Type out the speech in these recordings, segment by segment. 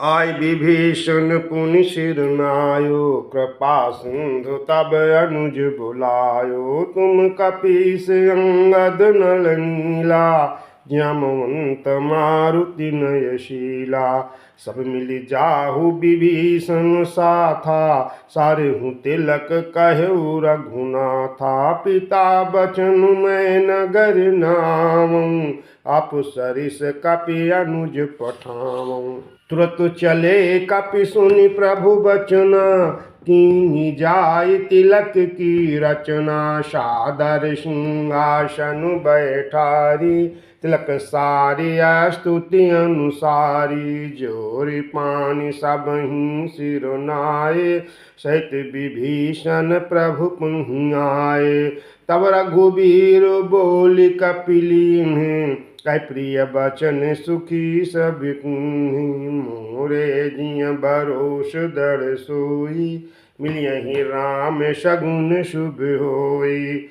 आय विभीषण पुनि सिर नायो, कृपा सिंधु तब अनुज बुलायो। तुम कपीस अंगद नल नीला, ज्ञमवंत मारुति नयशीला। सब मिल जाहु विभीषण साथा, सारहु तिलक कहु रघुनाथा। पिता बचन मैं नगर नावऊँ, आपु सरिस कपि अनुज पठावऊँ। तुरत चले कपि सुनि प्रभु बचना, कीन्ही जाय तिलक की रचना। सादर सिंहासन बैठारी, तिलक सारी स्तुति अनुसारी। जोरि पानी सबहि सिर नाए, सहित विभीषण प्रभु पुनि आए। तब रघुबीर बोलि कपिलीन्ह, कह प्रिय बचन सुखी सब कीन्ही। मोरे जिय भरोस दृढ़ सोई, मिलियहि राम सगुन शुभ होई।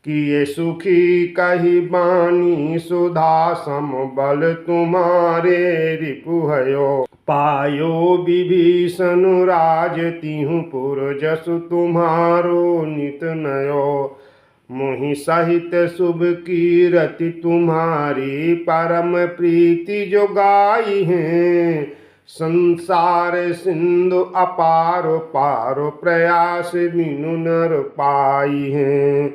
किए सुखी कही बानी सुधा, सम बल तुम्हारे रिपु भयो। पायो विभीषण राज तिहु पुर, जसु तुम्हारो नित नयो। मोहि सहित शुभ कीरति तुम्हारी, परम प्रीति जो गाई है। संसार सिंधु अपार पार, प्रयास बिनु नर पाई है।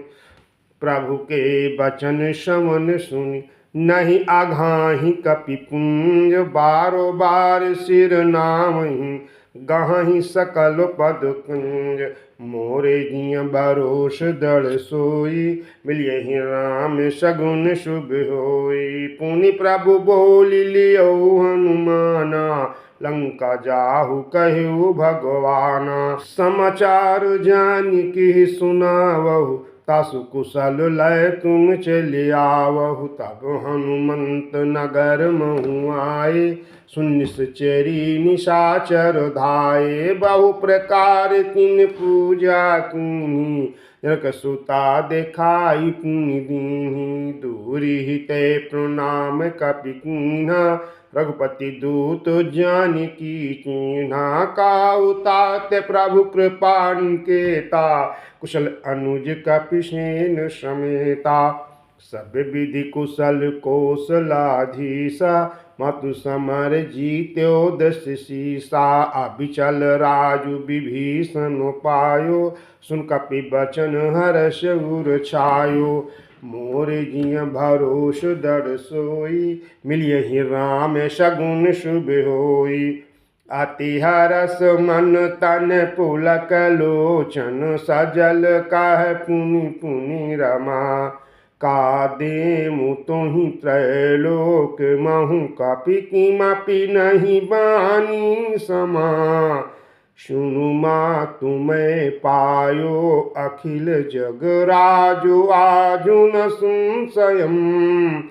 प्रभु के बचन श्रवण सुनि, नहीं आघाहि कपिपुंज। बारो बार सिर नावहि, गहहि सकल पद कुंज। मोरे जिय भरोस दृढ़ सोई, मिलियहि राम सगुन शुभ होई। पुनि प्रभु बोलि लियो हनुमाना, लंका जाहु कहु भगवाना। समाचार जानिके सुनावहु, तासु कुशल लय तुम चलि आवहु। तब हनुमंत नगर महु आए, सुनि निश्चरी निशाचर धाये। बहु प्रकार तिन पूजा कीन्ही, जनक सुता देखाई पुनि दीन्ही। दूरि हिते प्रणाम कपि कीन्हा, रघुपति दूत जानकी कीन्हा। काहु तात प्रभु कृपा निकेता, कुशल अनुज कपिसेन समेता। सब विधि कुशल कौशलाधीसा, मातु समर जीत्यो दस सीसा। अभिचल राजु विभीषण पायो, सुन कपि बचन हर्ष उर छायो। मोरे जिय भरोस दृढ़ सोई, मिलियहि राम सगुन शुभ होई। अति हरस मन तन पुलक लोचन, सजल कह पुनि पुनि रमा। का देमु तुहि त्रैलोक महु, कपि किमपि नहीं बानी समा। सुनु मातु मैं पायो, अखिल जग राजु आजु न संशयम्।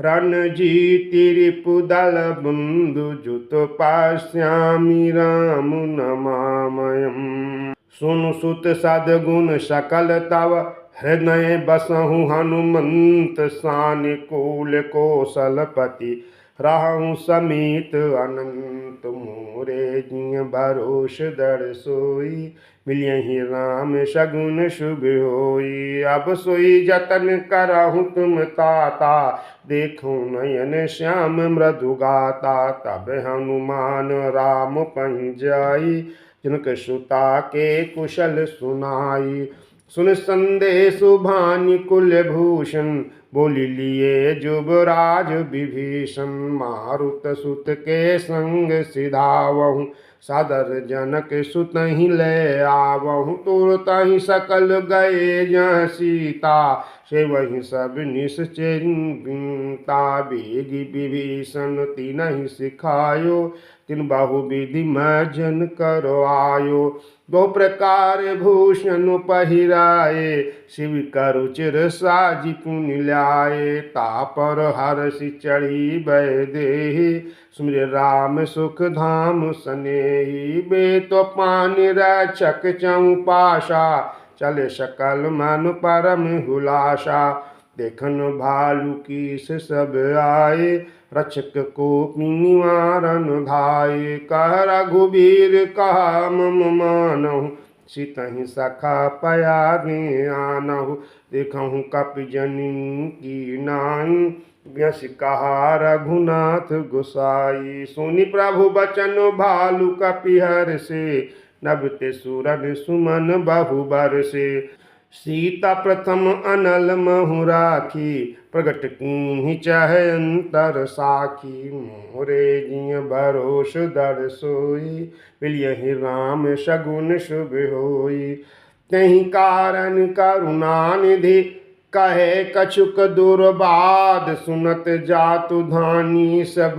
रणजीति रिपुदल बंधु, जुत पश्यामि राम नमामयम्। सुनु सुत सद्गुण सकल तव, हृदय बसहु हनुमंत सानुकूल। कौशलपति रहु समीत अनंत, मोरे जिय भरोस दृढ़ सोई, मिलियहि राम सगुन शुभ होई। अब सोई जतन करहु तुम ताता, देखो नयन श्याम मृदु गाता। तब हनुमान राम पहि जाई, जनक सुता के कुशल सुनाई। सुन संदेश भानि कुल भूषण, बोलि लिए जुबराज विभीषण। मारुत सुत के संग सिधावहु, सादर जनक सुतहि ले आवहु। तुरतहि सकल गए जहाँ सीता, से वही सब निश्चिंता। बेगी विभीषण तिन्हि सिखायो, तिन बहु विधि मर्जन करवायो। दो प्रकार भूषण पहिराए, शिव करु चिर साजी पुनि ल्याए। तापर हर्षि चढ़ी वैदेही, सुमिर राम सुख धाम सनेही। बे तो पानि रक्षक चहु पाशा, चले सकल मन परम हुलासा। देखन भालु कीस सब आए, रक्षक को निवारण धाये। कह रघुबीर कहा मम मानहु, सितहि सखा पयाने आनहु। देखहु कपि जनि की नाई, व्यस कहा रघुनाथ गोसाई। सुनि प्रभु बचन भालु कपिहर से, नभ ते सुरन सुमन बहु बरसे। सीता प्रथम अनल महु राखी, प्रगट कीन्ही चह अंतर साखी। मोरे जिय भरोस दर सोई, मिलियहि राम शगुन शुभ होई। तहि कारण करुणा निधि, कहे कछुक दुर्बाद। सुनत जातु धानी सब,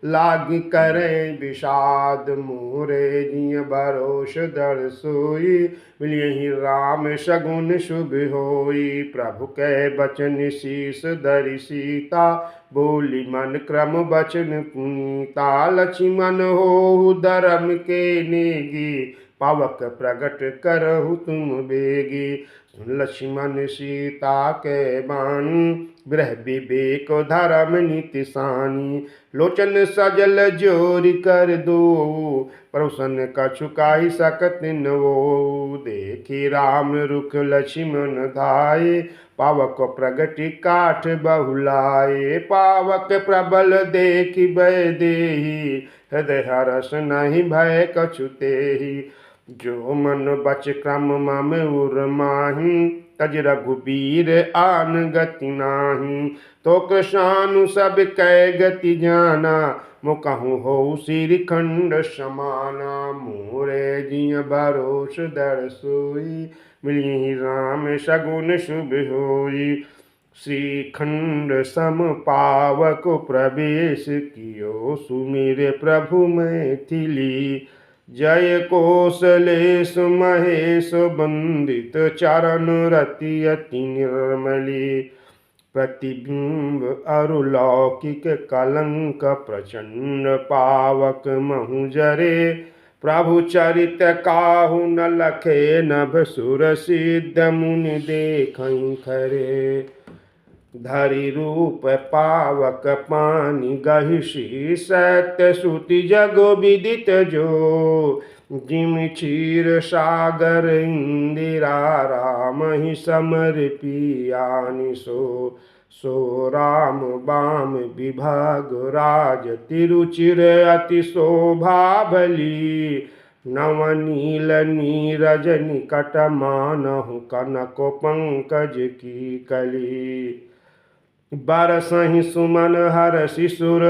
लागी करे विषाद। मोरे जिय भरोस दर सोई, मिलियहि राम शगुन शुभ होई। प्रभु के बचन शीस धरि सीता, बोली मन क्रम बचन पुनीता। लक्ष्मण होहु धर्म के नेगी, पावक प्रगट करहु तुम बेगी। लक्ष्मण सीता के बानी, गृह विवेक धर्म नीति सानी। लोचन सजल जोरि कर दो, प्रसन्न कछु काहि सकत न वो। देखी राम रुख लक्ष्मण धाये, पावक प्रगति काठ बहुलाये। पावक प्रबल देखि भय देहि, हृदय हरष नहीं भय कछु तेहि। जो मन बच क्रम मम उर माही, तज रघुबीर आन गति नाही। तो कृशानु सब कै गति जाना, मुकहु हो श्रीखंड समाना। मोरे जिय भरोस दर सोई, मिलियहि राम शगुन शुभ होई। श्रीखंड सम पावक प्रवेश कियो, सुमिर प्रभु मैथिली। जय कौशलेश महेश वंदित, चरण रति अति निर्मली। प्रतिबिंब अरुलौकिक कलंक, प्रचंड पावक महु जरे। प्रभु चरित काहू न लखे, नभ सुर सिद्ध मुनि देखहि खरे। धरि रूप पावक पानी गहिषि, सत्य श्रुति जग विदित जो। जिम क्षीर सागर इंदिरा, रामहि समर पियानि सो। सो राम बाम विभाग राज, तिरुचिर अति शोभा भली। नवनील नीरज निकट मानहु, कनक पंकज की कली। बरसहि सुमन हरषि सुर,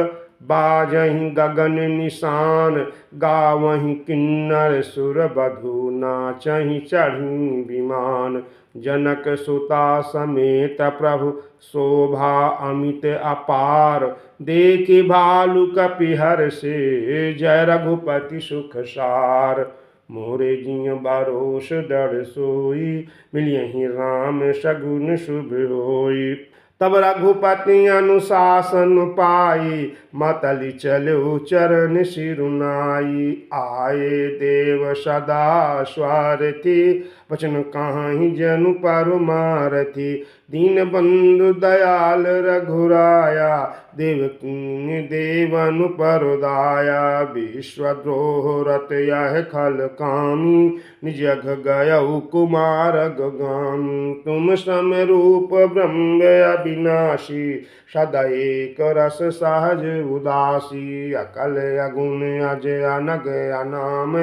बाजहि गगन निशान। गावहि किन्नर सुर बधु, नाचहि चढ़ी विमान। जनक सुता समेत प्रभु, शोभा अमित अपार। देखि भालु कपिहर से, जय रघुपति सुख सार। मोरे जिय भरोस दर सोई, मिलियहि राम शगुन शुभ होई। तब रघुपति अनुशासन पाई, मतलि चलो चरण सिरुनाई। आए देव सदा स्वारथी, वचन काहि जनु परमारथी। दीन बंधु दयाल रघुराया, देवकीन देवनु परदाया। विश्वद्रोह रत यह खल कामी, निज जग गयउ कुमार गगामी। तुम सम रूप ब्रह्म अविनाशी, सदा एक रस सहज उदासी। अकल अगुण अजय अनग अनाम,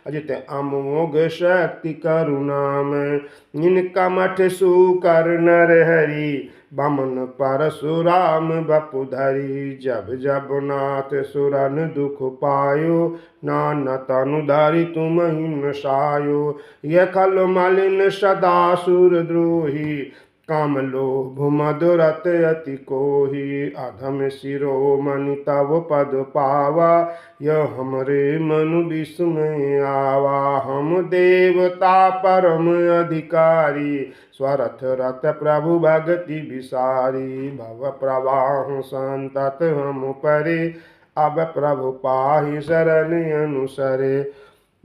अजित अमोघ शक्ति करुणाम। इनका मठ सुकर नर हरि, बमन परशुराम बपुधरी। जब जब नाथ सुरन दुख पायो, नाना तनु धरि तुम हिन सायो। यह खल मलिन सदा सुर द्रोही, काम लोभ मद रत अति कोही। अधम शिरोमणि तव पद पावा, यह हमरे मनु विस्मय आवा। हम देवता परम अधिकारी, स्वरथ रथ प्रभु भगति विसारी। भव प्रवाह संतत हम परे, अब प्रभु पाहि शरण अनुसरे।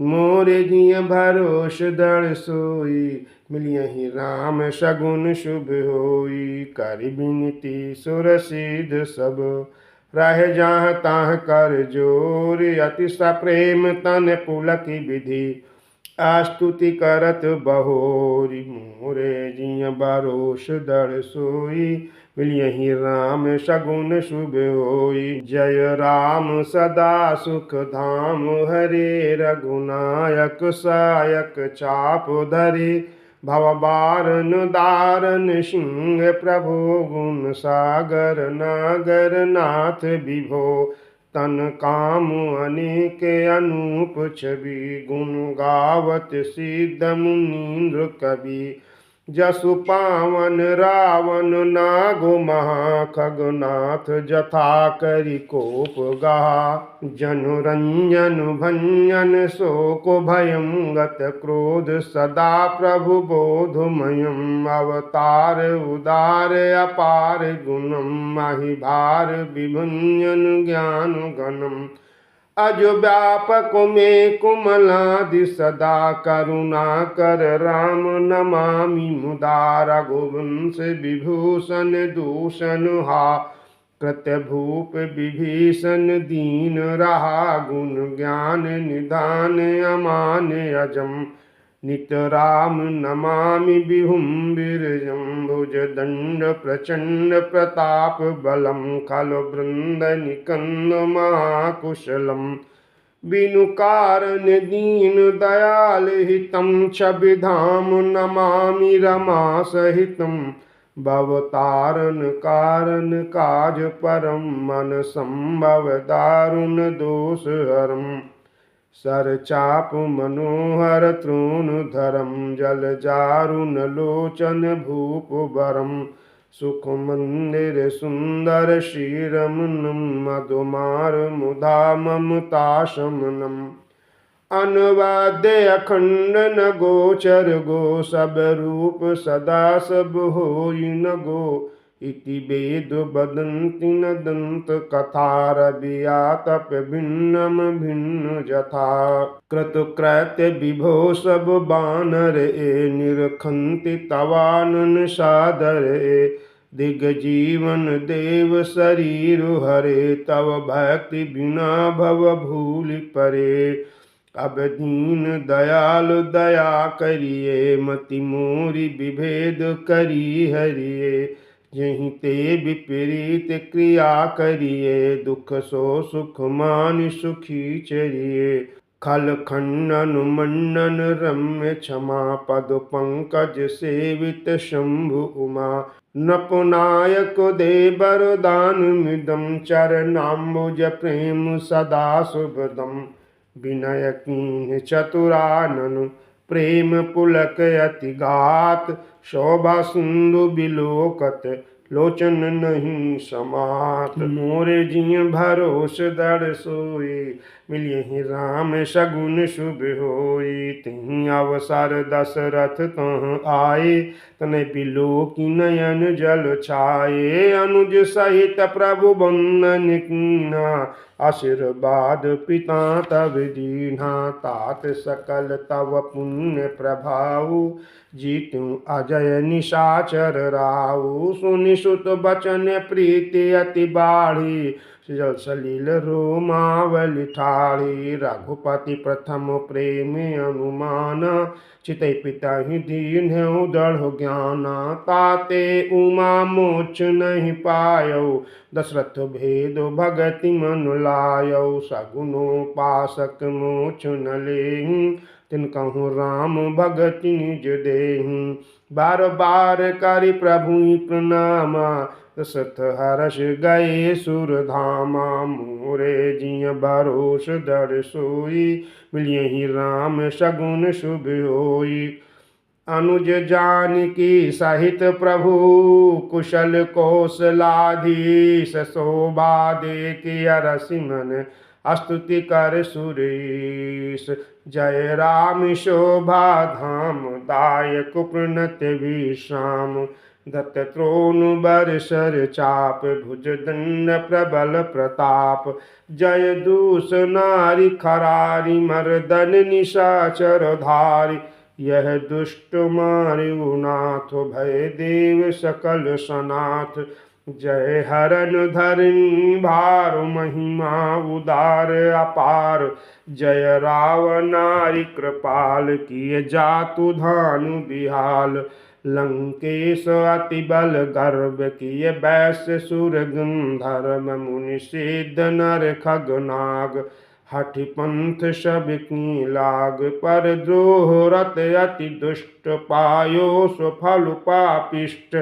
मोरे जिय भरोस दर सोई, मिलियहि राम शगुन शुभ होई। कर बिनती सुर सिद्ध सब, रह जहाँ तहाँ कर जोर, अति सप्रेम तन पुलक विधि, स्तुति करत बहोरी। मोरे जिय बरोष दर सोई, मिलियहि राम सगुन शुभ होई। जय राम सदा सुख धाम, हरे रघुनायक सायक चाप धरे। भवबारन दारन सिंह, प्रभु गुण सागर नागर नाथ विभो। तन काम अनेक अनूप छवि, गुण गावत सिद्ध मुनीन्द्र कवि। जसु पावन रावण नागो महा, खगनाथ जथा करि कोप गहा। जनु रंजन भंजन शोक भयं, गत क्रोध सदा प्रभु बोधमयम्। अवतार उदार अपार गुणम्, माहि भार विभंजन ज्ञान गणम्। अज व्यापक में कुमलादि सदा, करुणा कर राम नमामि मुदा। रघुवंश विभूषण दूषण हा, कृत्य भूप विभीषण दीन रहा। गुण ज्ञान निधान अमान अजम, नित राम नमामि विभुम विरजम। भुज दंड प्रचंड प्रताप बलम, खल वृंद निकंद महाकुशलम। बिनु कारण दीन दयाल हितम, छवि धाम नमामि रमा सहितम। भवतारण कारण काज परम, मन संभव दारुण दोष हरम। सर चाप मनोहर तृण धरम, जल जारुन लोचन भूप बरम। सुख मंदिर सुंदर श्रीरमणम, मधुमार मुधा ममता शमनम। अनवाद्य अखंड न गोचर गो, सब रूप सदा सब होई न गो। इति वेद वदन्ति न दंत कथा, रविया तप भिन्नम भिन्न जथा। कृतकृत्य विभो सब बानर ए, निरखंति तवानन सादर ए। दिग्जीवन देव शरीर हरे, तव भक्ति बिना भव भूलि परे। अब दीन दयाल दया करिए, मति मोरी विभेद करी हरिए। यहीं ते विपरीत क्रिया करिए, दुख सो सुख मान सुखी चरिए। खल खंडन मंडन रम्य क्षमा, पद पंकज सेवित शंभु उमा। नपनायक दे वरदान मिदम, चरणाम्बुज प्रेम सदा शुभदम। विनय कीन्ह चतुरानन, प्रेम पुलक अति गात। शोभा सिंधु बिलोकत, लोचन नहीं समात। मोरे जिय भरोस दर सोई, मिलियहि राम सगुन शुभ होई। तिहि अवसर दशरथ तह आए, तनय बिलो की नयन जल छाए। अनुज सहित प्रभु बंदन कीन्हा, आशीर्वाद पिता तब दीन्हा। तात सकल तव पुण्य प्रभाऊ, जीतु अजय निशाचर राऊ। सुनि सुत बचन प्रीति अति बाढ़ी, जल सलील रोमावलि ठाढ़ी। रघुपति प्रथम प्रेम अनुमान, चितै पिता ही दीन्हु दृढ़ ज्ञाना। ताते उमा मोक्ष नहीं पायौ, दशरथ भेद भगति मन लायौ। सगुनोपासक मोक्ष न लेहि, तिनकहु राम भगति निज देहि। बार बार करि प्रभु प्रणामा, दशरथ हर्ष गए सुरधामा। मोरे जिय भरोस दर सोई, मिलियहि राम सगुन शुभ होई। अनुज जानकी सहित प्रभु, कुशल कौशलाधीश। शोभा देखि अरसि मन, स्तुति कर सुरेश। जय राम शोभा धाम, दायक प्रणत विश्राम। दत्त त्रोण बर सर चाप, भुज दंड प्रबल प्रताप। जय दूस नारी खरारी, मर्दन निशाचर धारी। यह दुष्ट मार्यो नाथ, भय देव सकल सनाथ। जय हरन धरनी भार महिमा उदार अपार। जय रावनारी कृपाल किए जातु धानु बिहाल। लंकेश अति बल गर्भ किए वैश्य सुर गंधर्व मुनि सिद्ध नर खगनाग। हठि पंथ सब की लाग पर द्रोह रत अति दुष्ट पायो सुफल पापिष्ट।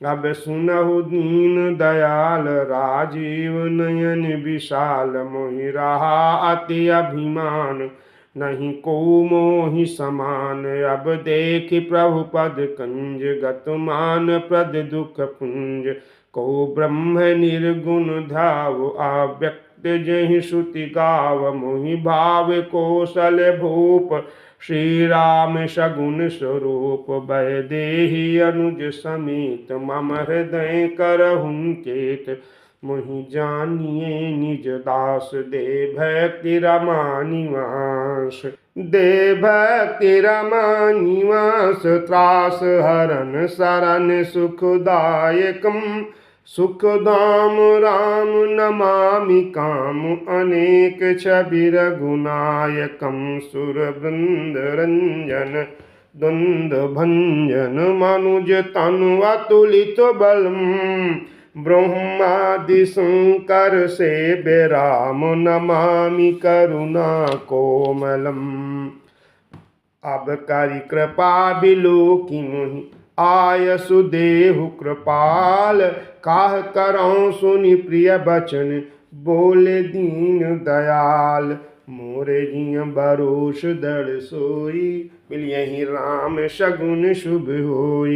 अब सुनहु दीन दयाल राजीव नयन विशाल। मोहि रहा अति अभिमान नहीं को मोहि समान। अब देखि प्रभु पद कंज गत मान प्रद दुख पुंज। को ब्रह्म निर्गुण ध्याव अव्यक्त जहि श्रुति गाव। मोहि भाव कौशल भूप श्री राम सगुण स्वरूप। वैदेही अनुज समेत मम हृदय करहुँ चेत। मोहि जानिए निज दास दे भक्ति रमा निवास। दे भक्ति रमा निवास त्रास हरन शरण सुखदायकम। सुखदाम राम नमामि काम अनेक छवि रघुनायकम। सुरवृंद रंजन द्वंद भंजन मनुज तनु अतुलित बलम। ब्रह्मादि शंकर से राम नमामि करुणा कोमलम। अब करि कृपा बिलोकी मोहि आयसु देहु कृपाल। काह करऊँ सुनि प्रिय बचन बोले दीन दयाल। मोरे जिय भरोस दृढ़ सोई मिलियहि राम सगुन शुभ होई।